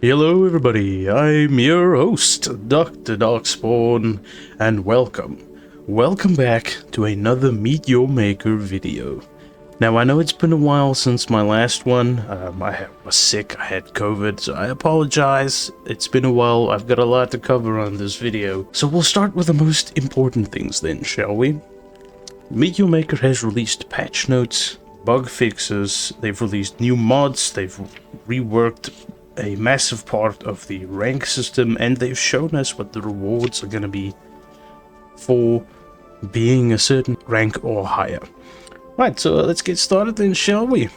Hello everybody, I'm your host, Dr. Darkspawn, and welcome back to another Meet Your Maker video. Now I know it's been a while since my last one. I was sick, I had COVID, so I apologize. It's been a while, I've got a lot to cover on this video. So we'll start with the most important things then, shall we? Meet Your Maker has released patch notes, bug fixes, they've released new mods, they've reworked a massive part of the rank system, and they've shown us what the rewards are going to be for being a certain rank or higher. Right, so let's get started then, shall we?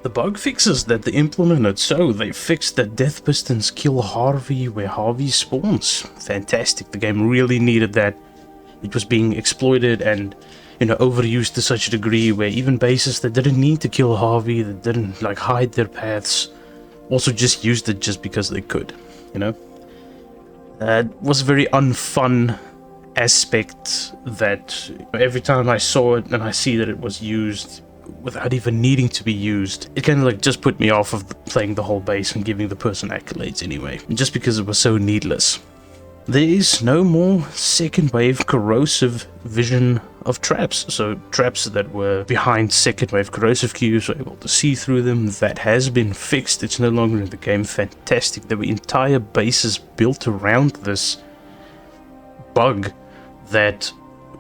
The bug fixes that they implemented. So they fixed that Death Pistons kill Harvey where Harvey spawns. Fantastic, the game really needed that. It was being exploited and, you know, overused to such a degree where even bases that didn't need to kill Harvey, that didn't like hide their paths, also just used it just because they could, you know? It was a very unfun aspect that every time I saw it and I see that it was used without even needing to be used, it kind of like just put me off of playing the whole base and giving the person accolades anyway, just because it was so needless. There is no more second wave corrosive vision of traps, so traps that were behind second wave corrosive cubes were able to see through them. That has been fixed, it's no longer in the game. Fantastic. There were entire bases built around this bug that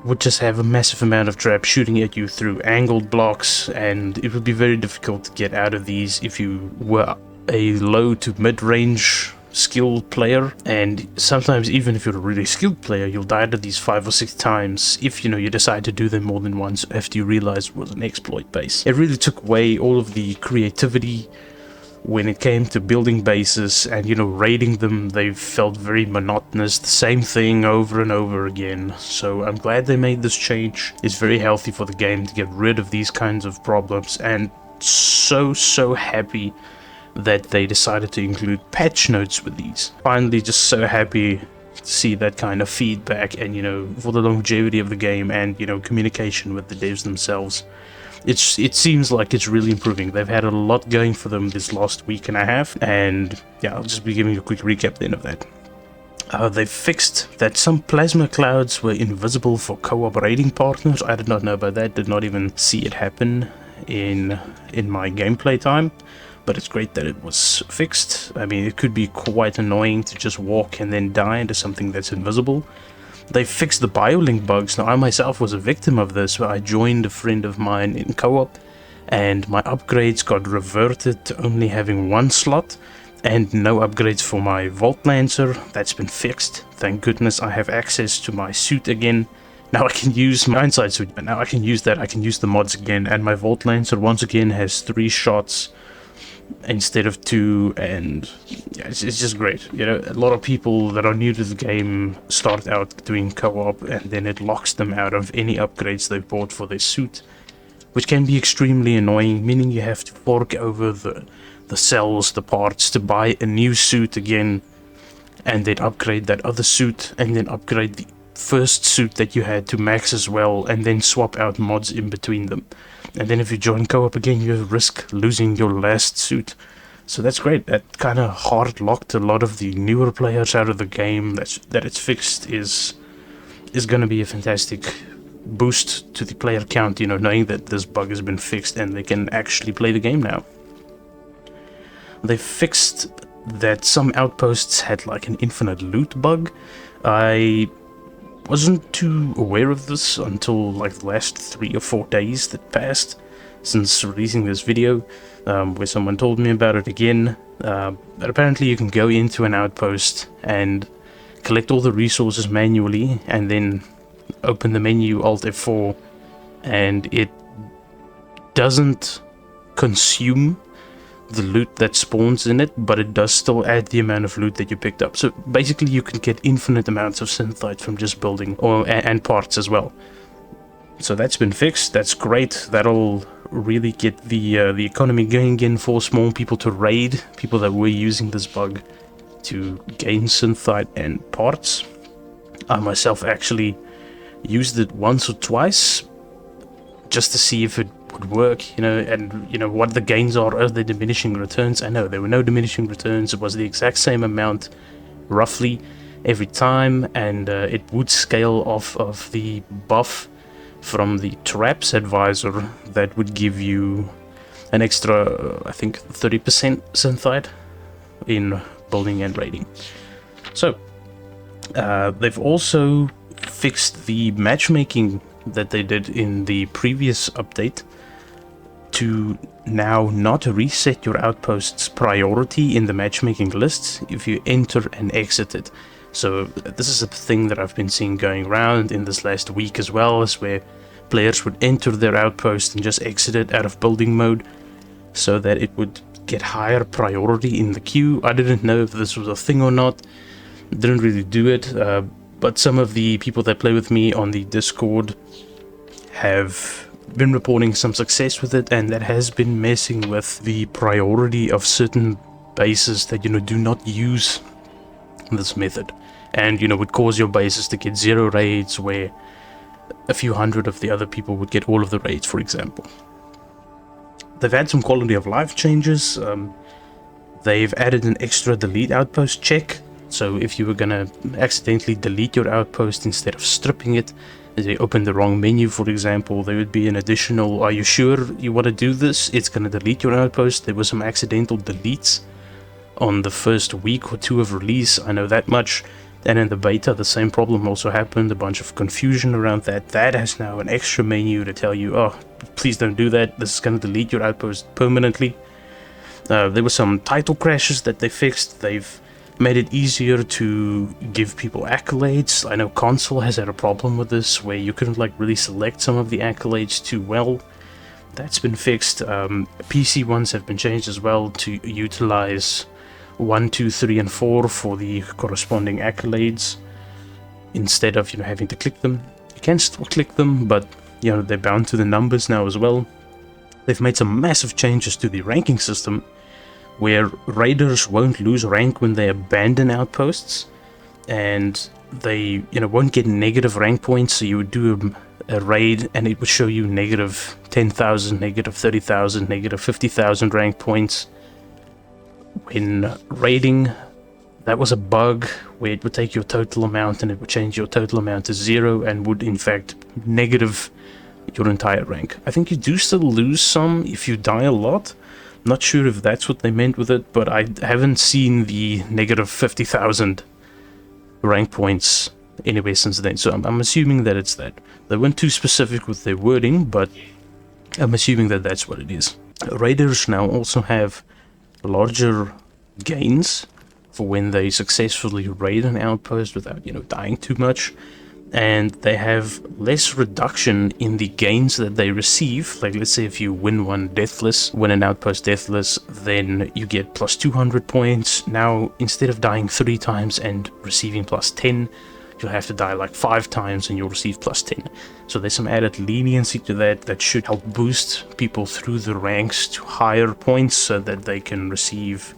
would just have a massive amount of traps shooting at you through angled blocks, and it would be very difficult to get out of these if you were a low to mid-range skilled player, and sometimes even if you're a really skilled player, you'll die to these 5 or 6 times if you decide to do them more than once after you realize it was an exploit base. It really took away all of the creativity when it came to building bases, and raiding them. They felt very monotonous, the same thing over and over again. So I'm glad they made this change. It's very healthy for the game to get rid of these kinds of problems, and so happy that they decided to include patch notes with these. Finally, just so happy to see that kind of feedback, and for the longevity of the game, and communication with the devs themselves. It seems like it's really improving. They've had a lot going for them this last week and a half, and yeah, I'll just be giving you a quick recap then of that. They fixed that some plasma clouds were invisible for co-op raiding partners. I did not know about that, did not even see it happen in my gameplay time. But it's great that it was fixed. I mean, it could be quite annoying to just walk and then die into something that's invisible. They fixed the biolink bugs. Now, I myself was a victim of this, where I joined a friend of mine in co-op, and my upgrades got reverted to only having 1 slot, and no upgrades for my Vault Lancer. That's been fixed. Thank goodness I have access to my suit again. Now I can use my Hindsight suit, but now I can use that. I can use the mods again, and my Vault Lancer once again has 3 shots instead of 2, and yeah, it's just great. A lot of people that are new to the game start out doing co-op, and then it locks them out of any upgrades they've bought for their suit, which can be extremely annoying, meaning you have to fork over the cells, the parts, to buy a new suit again, and then upgrade that other suit, and then upgrade the first suit that you had to max as well, and then swap out mods in between them. And then if you join co-op again, you risk losing your last suit. So that's great. That kind of hard locked a lot of the newer players out of the game. That it's fixed is going to be a fantastic boost to the player count, knowing that this bug has been fixed and they can actually play the game now. They fixed that some outposts had like an infinite loot bug. I wasn't too aware of this until like the last 3 or 4 days that passed since releasing this video, where someone told me about it again. But apparently you can go into an outpost and collect all the resources manually, and then open the menu Alt F4, and it doesn't consume the loot that spawns in it, but it does still add the amount of loot that you picked up. So basically you can get infinite amounts of synthite from just building, and parts as well. So that's been fixed. That's great. That'll really get the economy going again, force more people to raid, people that were using this bug to gain synthite and parts. I myself actually used it once or twice just to see if it would work, you know, and you know what the gains are the diminishing returns. I know there were no diminishing returns. It was the exact same amount roughly every time, and it would scale off of the buff from the traps advisor that would give you an extra I think 30% synthite in building and raiding. So they've also fixed the matchmaking that they did in the previous update to now not reset your outpost's priority in the matchmaking lists if you enter and exit it. So this is a thing that I've been seeing going around in this last week as well, is where players would enter their outpost and just exit it out of building mode so that it would get higher priority in the queue. I didn't know if this was a thing or not, didn't really do it, but some of the people that play with me on the Discord have been reporting some success with it, and that has been messing with the priority of certain bases that, you know, do not use this method, and, you know, would cause your bases to get 0 raids where a few hundred of the other people would get all of the raids, for example. They've had some quality of life changes. They've added an extra delete outpost check, so if you were gonna accidentally delete your outpost instead of stripping it, they opened the wrong menu, for example, there would be an additional, are you sure you want to do this? It's going to delete your outpost. There were some accidental deletes on the first week or two of release, I know that much. And in the beta, the same problem also happened, a bunch of confusion around that. That has now an extra menu to tell you, oh, please don't do that, this is going to delete your outpost permanently. There were some title crashes that they fixed. They've made it easier to give people accolades. I know console has had a problem with this, where you couldn't like really select some of the accolades too well. That's been fixed. PC ones have been changed as well to utilize 1, 2, 3, and 4 for the corresponding accolades instead of, you know, having to click them. You can still click them, but, you know, they're bound to the numbers now as well. They've made some massive changes to the ranking system, where raiders won't lose rank when they abandon outposts, and they, you know, won't get negative rank points. So you would do a raid and it would show you negative 10,000, negative 30,000, negative 50,000 rank points. When raiding, that was a bug where it would take your total amount and it would change your total amount to 0 and would in fact negative your entire rank. I think you do still lose some if you die a lot. Not sure if that's what they meant with it, but I haven't seen the negative 50,000 rank points anywhere since then, so I'm assuming that it's that. They weren't too specific with their wording, but I'm assuming that that's what it is. Raiders now also have larger gains for when they successfully raid an outpost without, you know, dying too much. And they have less reduction in the gains that they receive. Like, let's say if you win one deathless, win an outpost deathless, then you get plus 200 points. Now, instead of dying 3 times and receiving plus 10, you'll have to die like 5 times and you'll receive plus 10. So there's some added leniency to that should help boost people through the ranks to higher points so that they can receive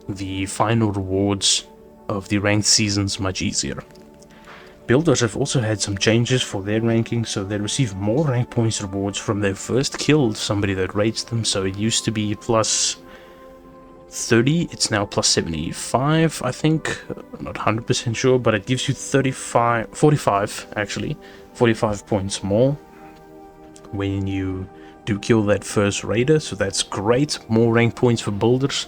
the final rewards of the ranked seasons much easier. Builders have also had some changes for their ranking, so they receive more rank points rewards from their first kill, somebody that rates them. So it used to be plus 30, it's now plus 75, I think. I'm not 100% sure, but it gives you 45 actually, 45 points more when you do kill that first raider. So that's great, more rank points for builders.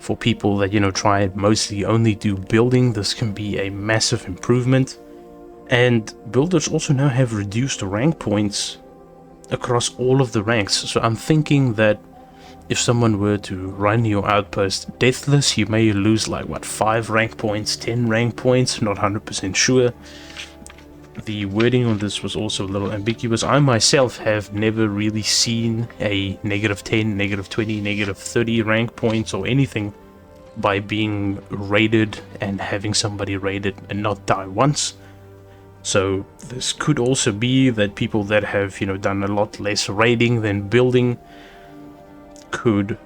For people that, you know, try and mostly only do building, this can be a massive improvement. And builders also now have reduced rank points across all of the ranks. So I'm thinking that if someone were to run your outpost deathless, you may lose like, what, 5 rank points, 10 rank points, not 100% sure. The wording on this was also a little ambiguous. I myself have never really seen a negative 10, negative 20, negative 30 rank points or anything by being raided and having somebody raided and not die once. So this could also be that people that have, you know, done a lot less raiding than building could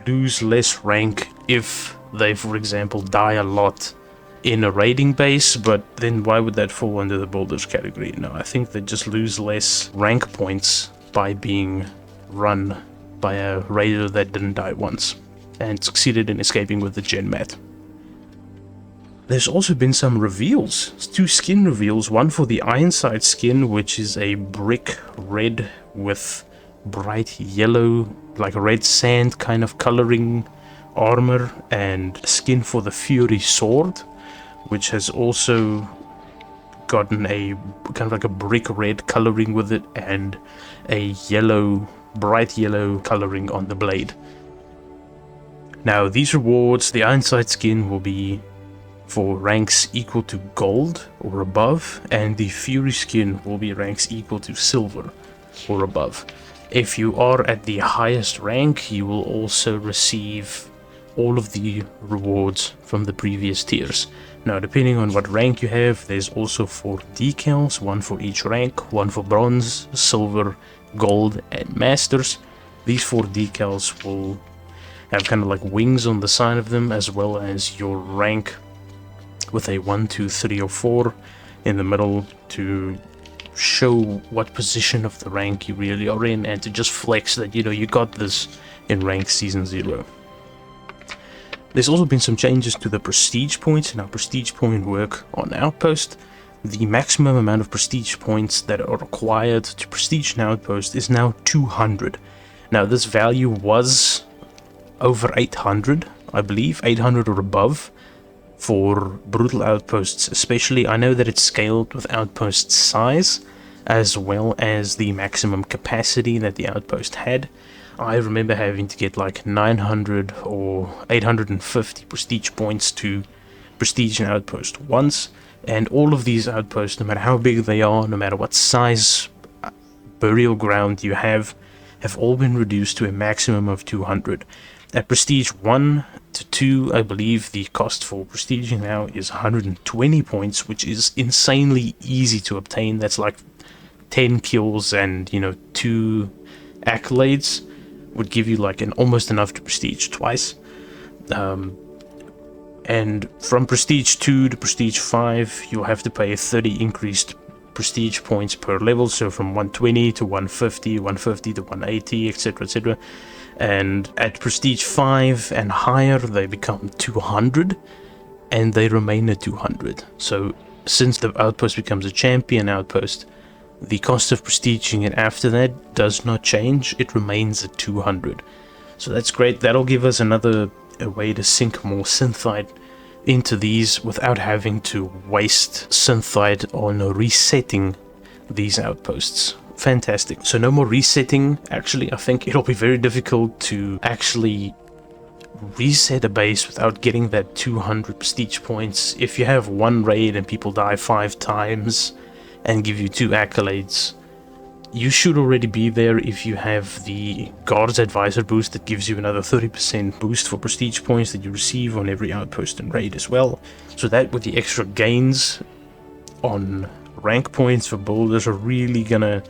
lose less rank if they, for example, die a lot in a raiding base. But then why would that fall under the builders category? No, I think they just lose less rank points by being run by a raider that didn't die once and succeeded in escaping with the gen mat. There's also been some reveals, 2 skin reveals, one for the Ironside skin, which is a brick red with bright yellow, like red sand kind of coloring armor, and skin for the Fury sword, which has also gotten a kind of like a brick red coloring with it and a yellow, bright yellow coloring on the blade. Now these rewards, the Ironside skin will be for ranks equal to gold or above, and the Fury skin will be ranks equal to silver or above. If you are at the highest rank, you will also receive all of the rewards from the previous tiers. Now, depending on what rank you have, there's also 4 decals, 1 for each rank, 1 for bronze, silver, gold, and masters. These 4 decals will have kind of like wings on the side of them, as well as your rank with a 1, 2, 3, or 4 in the middle to show what position of the rank you really are in, and to just flex that, you know, you got this in rank season 0. There's also been some changes to the prestige points and how prestige point work on Outpost. The maximum amount of prestige points that are required to prestige an outpost is now 200. Now this value was over 800, I believe, 800 or above for brutal outposts especially. I know that it's scaled with outpost size as well as the maximum capacity that the outpost had. I remember having to get like 900 or 850 prestige points to prestige an outpost once, and all of these outposts, no matter how big they are, no matter what size burial ground you have all been reduced to a maximum of 200. At prestige 1 to 2, I believe the cost for prestige now is 120 points, which is insanely easy to obtain. That's like 10 kills and, you know, 2 accolades would give you like almost enough to prestige twice. And from prestige 2 to prestige 5, you'll have to pay 30 increased prestige points per level, so from 120 to 150, 150 to 180, etc, etc. And at prestige 5 and higher, they become 200, and they remain at 200. So since the outpost becomes a champion outpost, the cost of prestiging it after that does not change. It remains at 200. So that's great. That'll give us another way to sink more synthite into these without having to waste synthite on resetting these outposts. Fantastic. So no more resetting. Actually, I think it'll be very difficult to actually reset a base without getting that 200 prestige points. If you have one raid and people die 5 times and give you 2 accolades, you should already be there. If you have the Guards Advisor boost that gives you another 30% boost for prestige points that you receive on every outpost and raid as well. So that with the extra gains on rank points for builders are really gonna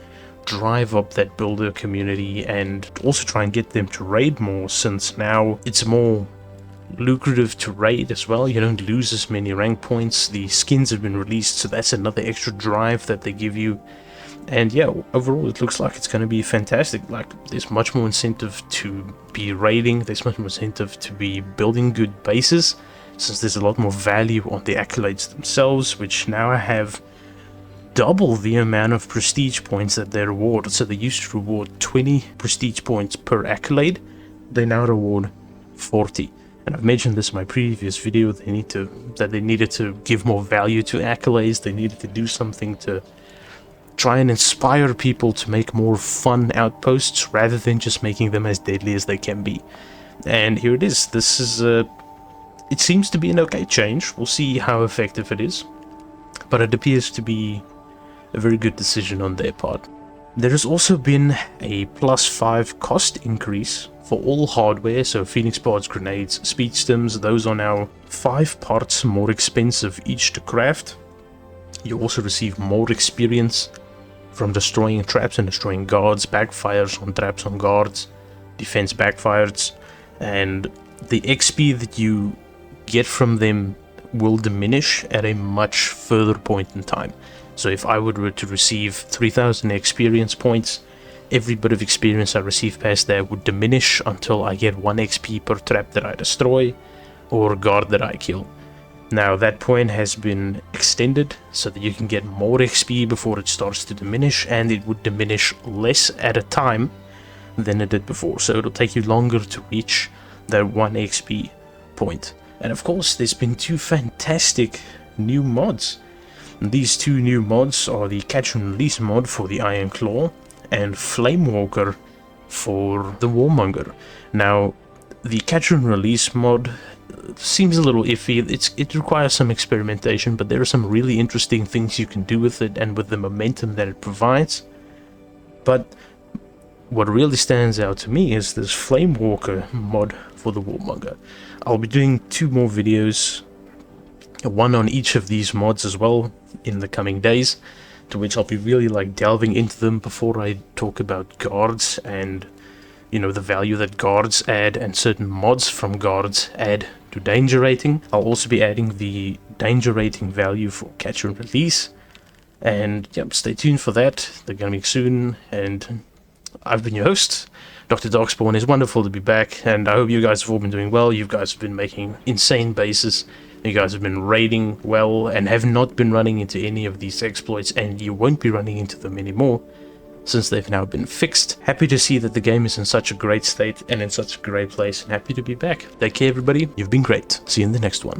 drive up that builder community, and also try and get them to raid more, since now it's more lucrative to raid as well. You don't lose as many rank points. The skins have been released, so that's another extra drive that they give you. And yeah, overall it looks like it's going to be fantastic. Like, there's much more incentive to be raiding, there's much more incentive to be building good bases, since there's a lot more value on the accolades themselves, which now have double the amount of prestige points that they reward. So they used to reward 20 prestige points per accolade, they now reward 40. And I've mentioned this in my previous video, they needed to give more value to accolades. They needed to do something to try and inspire people to make more fun outposts rather than just making them as deadly as they can be. And here it is. This is it seems to be an okay change. We'll see how effective it is, but it appears to be a very good decision on their part. There has also been a +5 cost increase for all hardware, so Phoenix Pods, grenades, speed stims. Those are now 5 parts more expensive each to craft. You also receive more experience from destroying traps and destroying guards, backfires on traps on guards, defense backfires, and the XP that you get from them will diminish at a much further point in time. So if I were to receive 3000 experience points every bit of experience I receive past there would diminish until I get 1 XP per trap that I destroy or guard that I kill. Now that point has been extended so that you can get more XP before it starts to diminish, and it would diminish less at a time than it did before, so it'll take you longer to reach that 1 XP point. And of course there's been 2 fantastic new mods. These 2 new mods are the Catch and Release mod for the Iron Claw and Flamewalker for the Warmonger. Now the Catch and Release mod seems a little iffy. It requires some experimentation, but there are some really interesting things you can do with it and with the momentum that it provides. But what really stands out to me is this Flamewalker mod for the Warmonger. I'll be doing 2 more videos, one on each of these mods as well in the coming days, to which I'll be really like delving into them before I talk about guards and, you know, the value that guards add and certain mods from guards add to danger rating. I'll also be adding the danger rating value for Catch and Release, and yep, stay tuned for that. They're coming soon, and I've been your host, Dr. Darkspawn. It's wonderful to be back, and I hope you guys have all been doing well. You guys have been making insane bases. You guys have been raiding well and have not been running into any of these exploits, and you won't be running into them anymore since they've now been fixed. Happy to see that the game is in such a great state and in such a great place, and happy to be back. Take care everybody, you've been great. See you in the next one.